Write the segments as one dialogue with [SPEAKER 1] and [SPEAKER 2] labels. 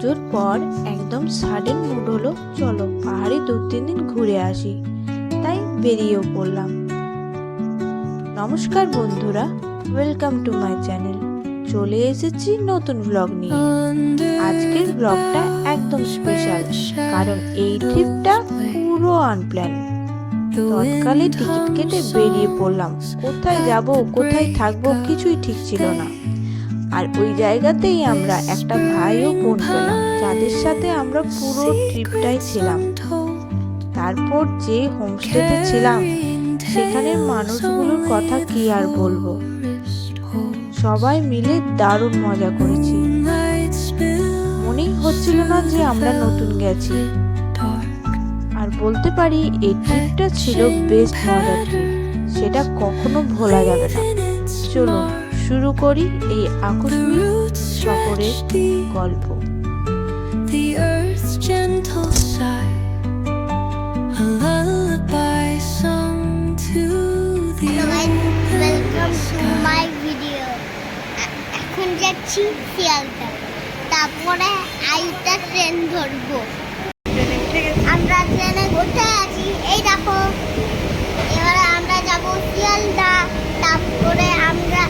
[SPEAKER 1] পুজোর পর একদম সাডেন মুড হলো, চলো পাহাড়ে 2-3 দিন ঘুরে আসি। তাই বেরিয়েও পড়লাম। নমস্কার বন্ধুরা, ওয়েলকাম টু মাই চ্যানেল। চলে এসেছি নতুন ব্লগ নিয়ে। আজকের ব্লগটা একদম স্পেশাল, কারণ এই ট্রিপটা পুরো আনপ্ল্যান। তৎকালে টিকিট কেটে বেরিয়ে পড়লাম। কোথায় যাব, কোথায় থাকবো কিছুই ঠিক ছিল না। আর ওই জায়গাতেই আমরা একটা ভাই ও বোন পেলাম, যাদের সাথে আমরা পুরো ট্রিপটাই ছিলাম। তারপর যে হোমস্টেতে ছিলাম, সেখানের মানুষগুলোর কথা কি আর বলবো। সবাই মিলে দারুণ মজা করেছি। মনেই হচ্ছিল না যে আমরা নতুন গেছি। আর বলতে পারি এই ট্রিপটা ছিল বেস্ট মজার ট্রিপ, সেটা কখনো ভোলা যাবে না। চলো শুরু করি এই আকস্মিক সফরের গল্প।
[SPEAKER 2] এখন যাচ্ছি শিয়ালদা, তারপরে আইটা ট্রেন ধরবো। আমরা ট্রেনে উঠে আছি, এই দেখো। এবারে আমরা যাব শিয়ালদা, তারপরে আমরা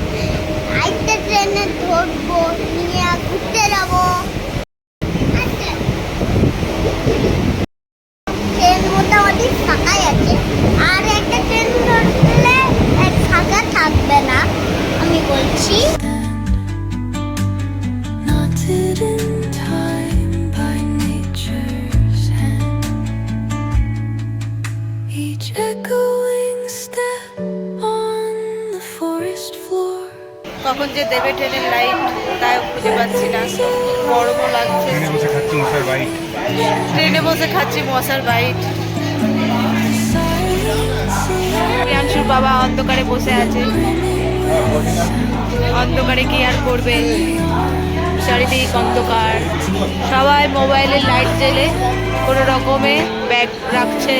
[SPEAKER 2] আইটা ট্রেনে ধরবো, নিয়ে ঘুরতে যাবো। ট্রেন মোটামুটি ফাঁকাই আছে, আর একটা ট্রেন ধরলে ফাঁকা থাকবে না, আমি বলছি।
[SPEAKER 1] কখন যে দেবে ট্রেনের লাইট, তাই খুঁজে পাচ্ছি না। গরমও লাগছে। ট্রেনে বসে খাচ্ছি মশার বাইট। প্রিয়াংশুর বাবা অন্ধকারে বসে আছে। অন্ধকারে কি আর করবে, চারিদিক অন্ধকার। সবাই মোবাইলের লাইট জ্বেলে কোনো রকমে ব্যাগ রাখছে।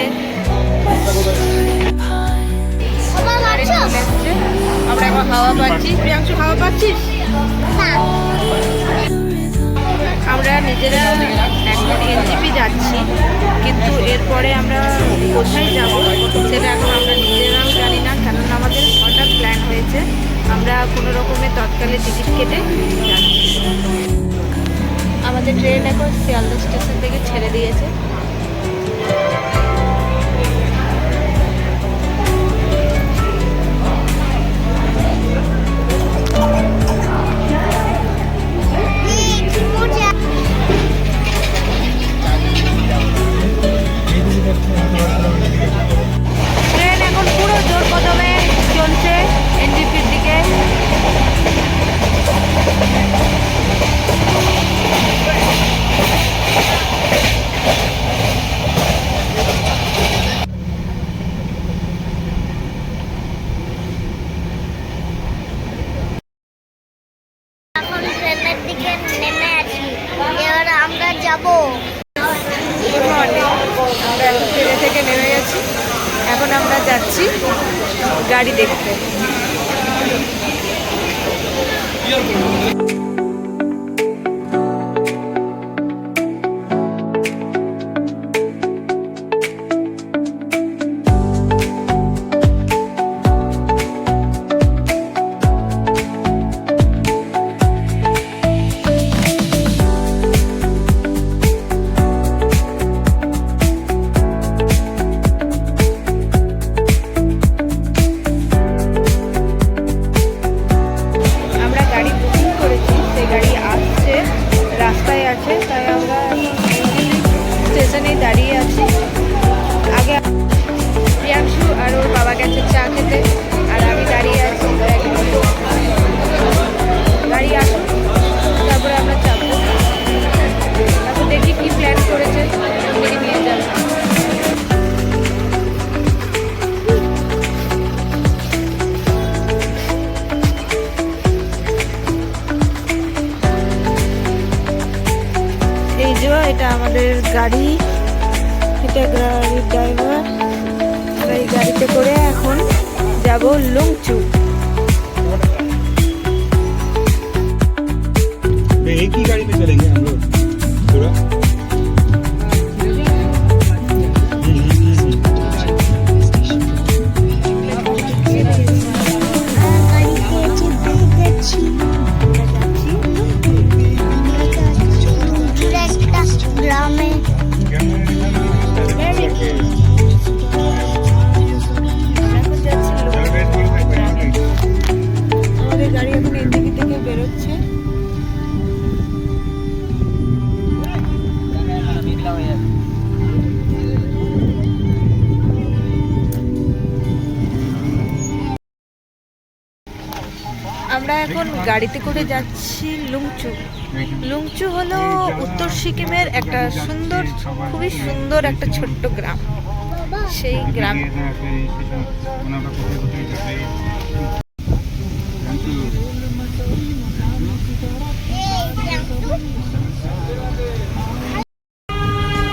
[SPEAKER 1] আমরা এখন হাওয়া পাচ্ছি। প্রিয়াংশু হাওয়া পাচ্ছিস? আমরা নিজেরা এখন এনজিপি যাচ্ছি, কিন্তু এরপরে আমরা কোথায় যাব সেটা এখন আমরা নিজেরাও জানি না, কারণ আমাদের হঠাৎ প্ল্যান হয়েছে। আমরা কোনো রকমে তৎকালে টিকিট কেটে যাচ্ছি। আমাদের ট্রেন এখন শিয়ালদা স্টেশন থেকে ছেড়ে দিয়েছে। ট্রেন এখন পুরো জোর কদমে চলছে এনজিপির দিকে।
[SPEAKER 2] এখন ট্রেনের দিকে নেমে আছি, এবার আমরা যাবো।
[SPEAKER 1] আমরা এখন ট্রেনে থেকে নেমে গেছি। এখন আমরা যাচ্ছি গাড়ি দেখতে। স্টেশনেই দাঁড়িয়ে আছি। আগে প্রিয়াংশু আর ওর বাবা গেছে চা খেতে, আর আমি দাঁড়িয়ে আছি। গাড়ি আসুন, তারপরে আমরা চাপবো। তারপর দেখি কি প্ল্যান করেছে, দেখি নিয়ে যাবো। এটা আমাদের গাড়ি, এটা গাড়ির ড্রাইভার। এই গাড়িতে করে এখন যাব লুংচু।
[SPEAKER 3] एक ही गाड़ी में चलेंगे हम लोग।
[SPEAKER 1] এখন গাড়িতে করে যাচ্ছি লুংচু। লুংচু হলো উত্তর সিকিমের একটা সুন্দর, খুবই সুন্দর একটা ছোট্ট গ্রাম। সেই গ্রাম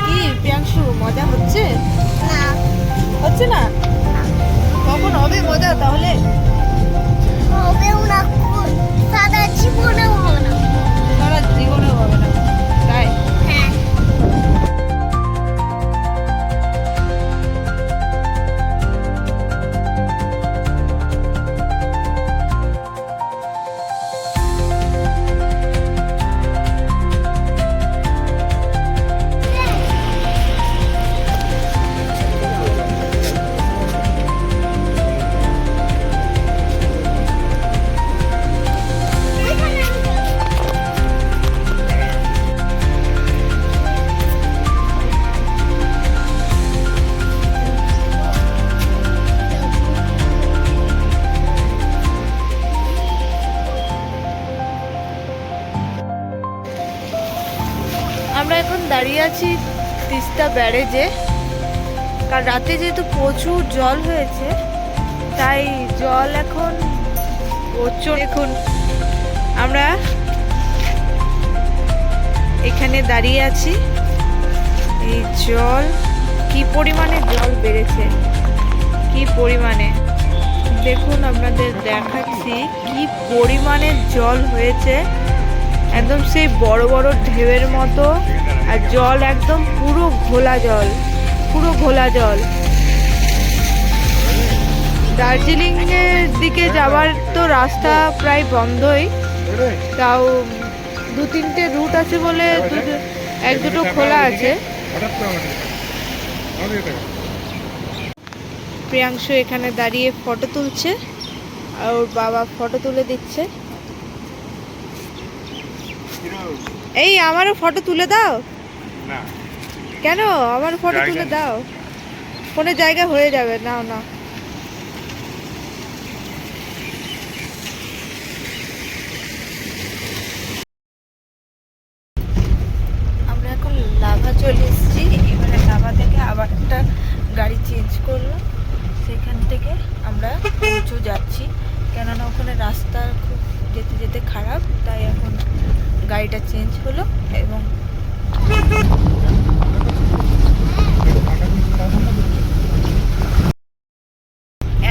[SPEAKER 1] কি প্রিয়াংশু, মজা হচ্ছে? হচ্ছে না? কখন হবে মজা তাহলে?
[SPEAKER 2] হবেও না, সারা জীবনেও হবে না।
[SPEAKER 1] সারা জীবনেও হবে না, তাই?
[SPEAKER 2] হ্যাঁ।
[SPEAKER 1] আমরা এখন দাঁড়িয়ে আছি তিস্তা ব্যারেজে। কাল রাতে যেহেতু প্রচুর জল হয়েছে, তাই জল এখন প্রচুর। এখন আমরা এখানে দাঁড়িয়ে আছি। এই জল কি পরিমাণে জল বেড়েছে, কি পরিমাণে দেখুন, আপনাদের দেখাচ্ছি কি পরিমাণে জল হয়েছে। একদম সেই বড় বড় ঢেউয়ের মতো, আর জল একদম পুরো ঘোলা জল, পুরো ঘোলা জল। দার্জিলিং এর দিকে যাওয়ার তো রাস্তা প্রায় বন্ধই, তাও 2-3টে রুট আছে বলে এক দুটো খোলা আছে। প্রিয়াংশু এখানে দাঁড়িয়ে ফটো তুলছে, আর ওর বাবা ফটো তুলে দিচ্ছে। এই আমারও ফটো তুলে দাও
[SPEAKER 3] না।
[SPEAKER 1] কেন? আমার ফটো তুলে দাও, ফোনে জায়গা হয়ে যাবে। নাও না, আমরা এখন লাভা চলে এসেছি। এবারে লাভা থেকে আবার একটা গাড়ি চেঞ্জ করলো, সেখান থেকে আমরা লুংচু যাচ্ছি। কেননা ওখানে রাস্তা খুব যেতে যেতে খারাপ, তাই এখন গাড়িটা চেঞ্জ হলো। এবং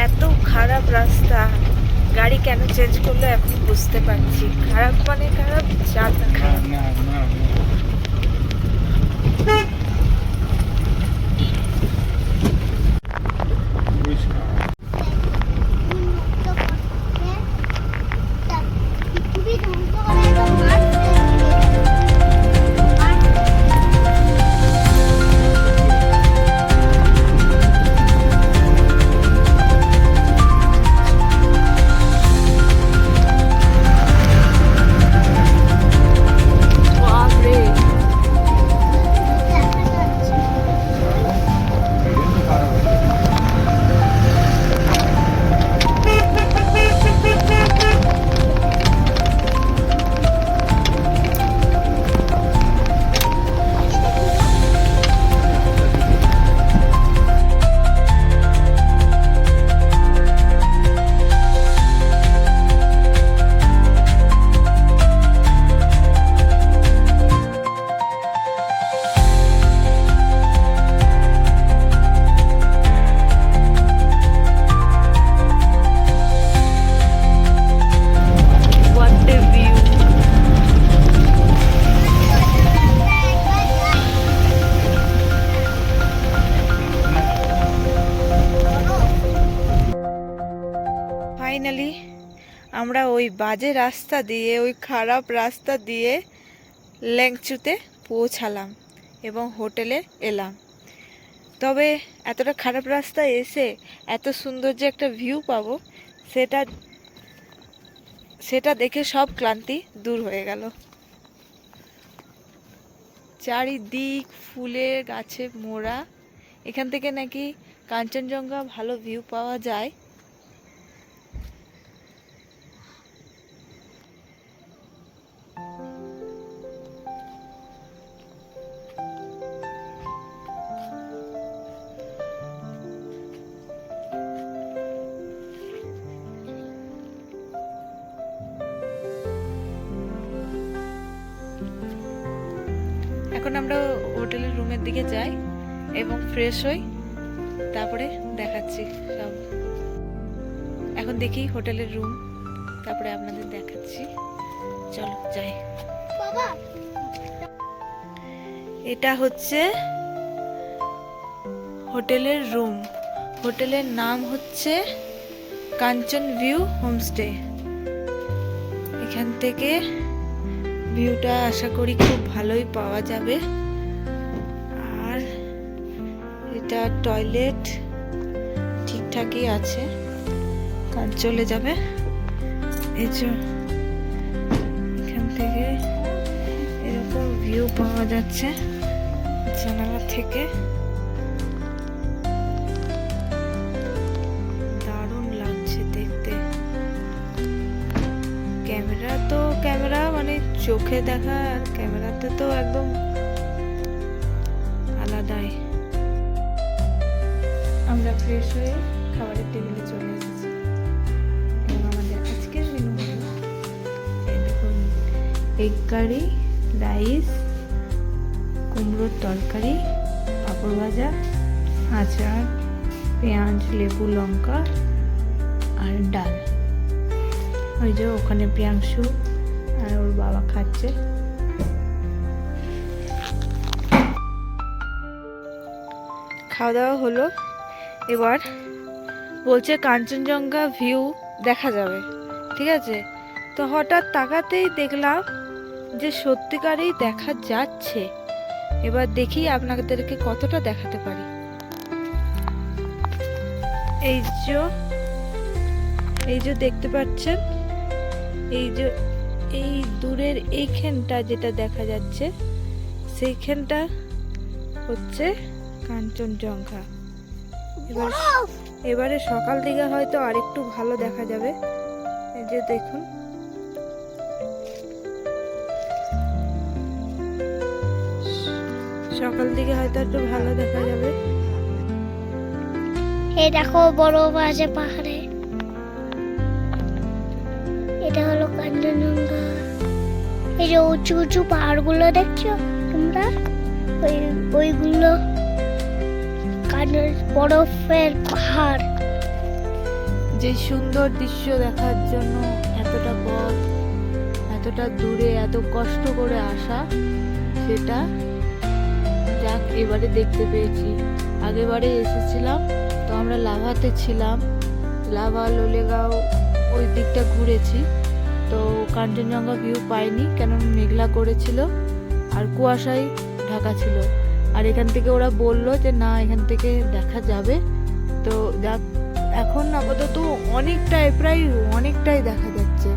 [SPEAKER 1] এত খারাপ রাস্তা, গাড়ি কেন চেঞ্জ করলো এখন বুঝতে পারছি। খারাপ মানে খারাপ, যাতা খারাপ।
[SPEAKER 2] পৃথিবী ধ্বংস করে একদম মার্চ
[SPEAKER 1] বাপরে, what a view! ফাইনালি আমরা ওই বাজে রাস্তা দিয়ে, ওই খারাপ রাস্তা দিয়ে ল্যাংচুতে পৌঁছালাম এবং হোটেলে এলাম। তবে এতটা খারাপ রাস্তা এসে এত সুন্দর যে একটা ভিউ পাবো, সেটা দেখে সব ক্লান্তি দূর হয়ে গেল। চারিদিক ফুলে গাছে মোড়া। এখান থেকে নাকি কাঞ্চনজঙ্ঘা ভালো ভিউ পাওয়া যায়। এখন আমরা হোটেলের রুমের দিকে যাই এবং ফ্রেশ হই, তারপরে দেখাচ্ছি সব। এখন দেখি হোটেলের রুম, তারপরে আপনাদের দেখাচ্ছি। চলো যাই।
[SPEAKER 2] বাবা
[SPEAKER 1] এটা হচ্ছে হোটেলের রুম। হোটেলের নাম হচ্ছে কাঞ্চন ভিউ হোমস্টে। এখান থেকে ভিউটা আশা করি খুব ভালোই পাওয়া যাবে। আর এটা টয়লেট ঠিকঠাকই আছে, কাজ চলে যাবে। এই যে এখান থেকে এরকম ভিউ পাওয়া যাচ্ছে জানালা থেকে। দারুণ লাগছে দেখতে। ক্যামেরা মানে চোখে দেখা আর ক্যামেরাতে তো একদম আলাদাই। আমরা ফ্রেশ হয়ে খাবারের টেবিলে চলে এসেছি এবং আমাদের আজকের মেনু হলো এই দেখুন, এগ কারি, রাইস, কুমড়োর তরকারি, পাঁপড় ভাজা, আচার, পেঁয়াজ, লেবু, লঙ্কা আর ডাল। ওই যে ওখানে প্রিয়াংশু আর ওর বাবা খাচ্ছে। খাওয়া দাওয়া হলো, এবার বলছে কাঞ্চনজঙ্ঘা ভিউ দেখা যাবে, ঠিক আছে। তো হঠাৎ তাকাতেই দেখলাম যে সত্যিকারেই দেখা যাচ্ছে। এবার দেখি আপনাদেরকে কতটা দেখাতে পারি। এই যে দেখতে পাচ্ছেন, এই দূরের এইখানটা যেটা দেখা যাচ্ছে সেইখানটা হচ্ছে কাঞ্চনজঙ্ঘা। এবারে সকাল দিকে হয়তো আরেকটু ভালো দেখা যাবে। এই যে দেখুন, সকাল দিকে হয়তো একটু ভালো দেখা যাবে।
[SPEAKER 2] এই দেখো বড় বাজে পাহাড়ে, এটা হলো কাঞ্চনজঙ্ঘা। এই যে উঁচু উঁচু পাহাড়গুলো দেখছো তোমরা, ওইগুলো বরফের পাহাড়।
[SPEAKER 1] যে সুন্দর দৃশ্য দেখার জন্য এতটা পথ, এতটা দূরে এত কষ্ট করে আসা, সেটা যাক এবারে দেখতে পেয়েছি। আগেবারে এসেছিলাম তো আমরা লাভাতে ছিলাম, লাভা, লোলেগাঁও ওই দিকটা ঘুরেছি, তো কাঞ্চনজঙ্ঘা ভিউ পাইনি, কেন মেঘলা করেছিল আর কুয়াশায় ঢাকা ছিল। আর এখান থেকে ওরা বললো যে না, এখান থেকে দেখা যাবে। তো যাক, এখন আপাতত প্রায় অনেকটাই দেখা যাচ্ছে।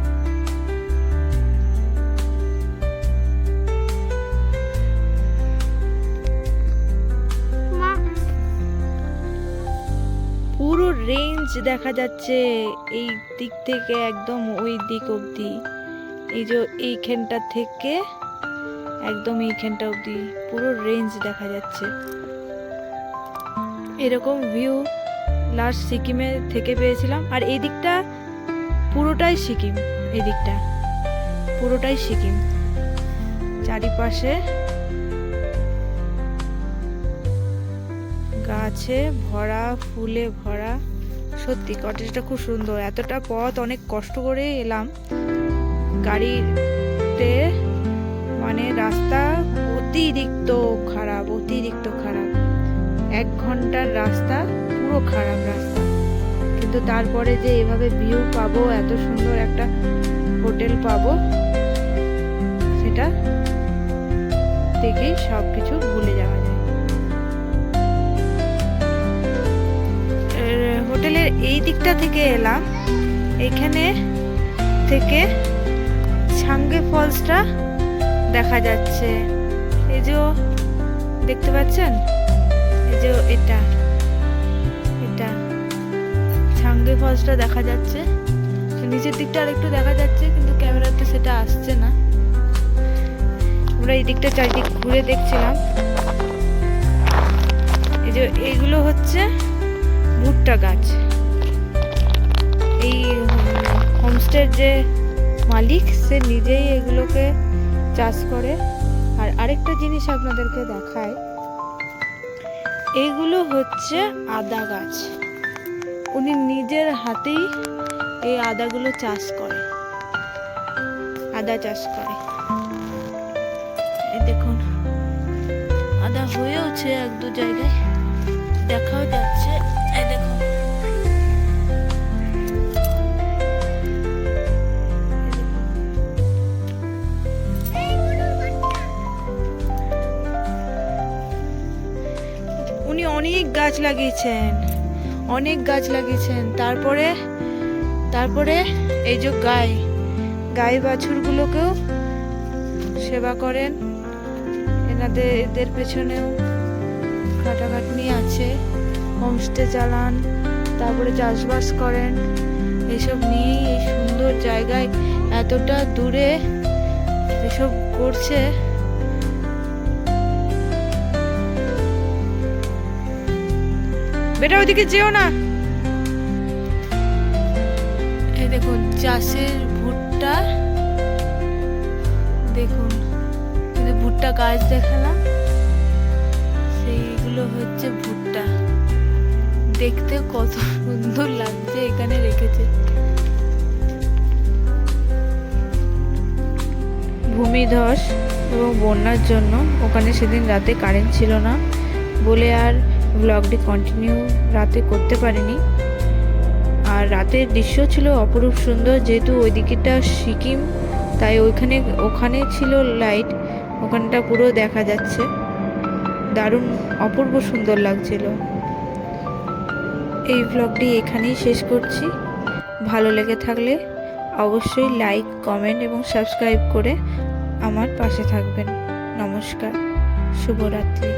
[SPEAKER 1] পুরো রেঞ্জ দেখা যাচ্ছে এই দিক থেকে একদম ওই দিক অবধি। এই যে এইখানটা থেকে একদম এইখানটা অবধি পুরো রেঞ্জ দেখা যাচ্ছে। এরকম ভিউ লাস্ট সিকিমে থেকে পেয়েছিলাম। আর এই দিকটা পুরোটাই সিকিম, এই দিকটা পুরোটাই সিকিম, চারিপাশে গাছে ভরা, ফুলে ভরা। সত্যি কটেজটা খুব সুন্দর। এতটা পথ অনেক কষ্ট করে এলাম গাড়িতে, মানে রাস্তা অতিরিক্ত খারাপ। 1 ঘন্টার রাস্তা, পুরো খারাপ রাস্তা, কিন্তু তারপরে যে এভাবে ভিউ পাবো, এত সুন্দর একটা হোটেল পাবো, সেটা দেখেই সবকিছু ভুলে যাওয়া যায়। হোটেলের এই দিকটা থেকে এলাম, এখানে থেকে ছাঙ্গে ফলসটা দেখা যাচ্ছে। এই যে দেখতে পাচ্ছেন, এই যে এটা ছাঙ্গে ফলসটা দেখা যাচ্ছে। নিচের দিকটা আরেকটু দেখা যাচ্ছে, কিন্তু ক্যামেরাতে সেটা আসছে না। আমরা এই দিকটা চারিদিক ঘুরে দেখছিলাম। এই যে এইগুলো হচ্ছে ভুট্টা গাছ। এই হোমস্টের যে মালিক, সে নিজেই এগুলোকে চাষ করে। আর আরেকটা জিনিস আপনাদেরকে দেখায়, এইগুলো হচ্ছে আদা গাছ। উনি নিজের হাতেই এই আদাগুলো চাষ করে, আদা চাষ করে। এই দেখুন আদা হয়েওছে এক দু জায়গায়, দেখাও যাচ্ছে। এই দেখুন উনি অনেক গাছ লাগিয়েছেন, অনেক গাছ লাগিয়েছেন। তারপরে এই যে গাই বাছুরগুলোকেও সেবা করেন। এদের পেছনেও খাটাখাটনি আছে, হোমস্টে চালান, তারপরে চাষবাস করেন। এসব নিয়েই এই সুন্দর জায়গায় এতটা দূরে এসব করছে। বেটা ওইদিকে যেও না। এই দেখুন চাষের ভুট্টা, দেখুন ভুট্টা গাছ দেখালাম, সেইগুলো হচ্ছে ভুট্টা। দেখতে কত সুন্দর লাগছে, এখানে রেখেছে। ভূমিধস এবং বন্যার জন্য ওখানে সেদিন রাতে কারেন্ট ছিল না বলে আর ব্লগটি কন্টিনিউ রাতে করতে পারিনি। আর রাতের দৃশ্য ছিল অপরূপ সুন্দর, যেহেতু ওই দিকটা সিকিম, তাই ওখানে ছিল লাইট, ওখানটা পুরো দেখা যাচ্ছে। দারুণ অপূর্ব সুন্দর লাগছিল। এই ব্লগটি এখানেই শেষ করছি। ভালো লেগে থাকলে অবশ্যই লাইক, কমেন্ট এবং সাবস্ক্রাইব করে আমার পাশে থাকবেন। নমস্কার, শুভরাত্রি।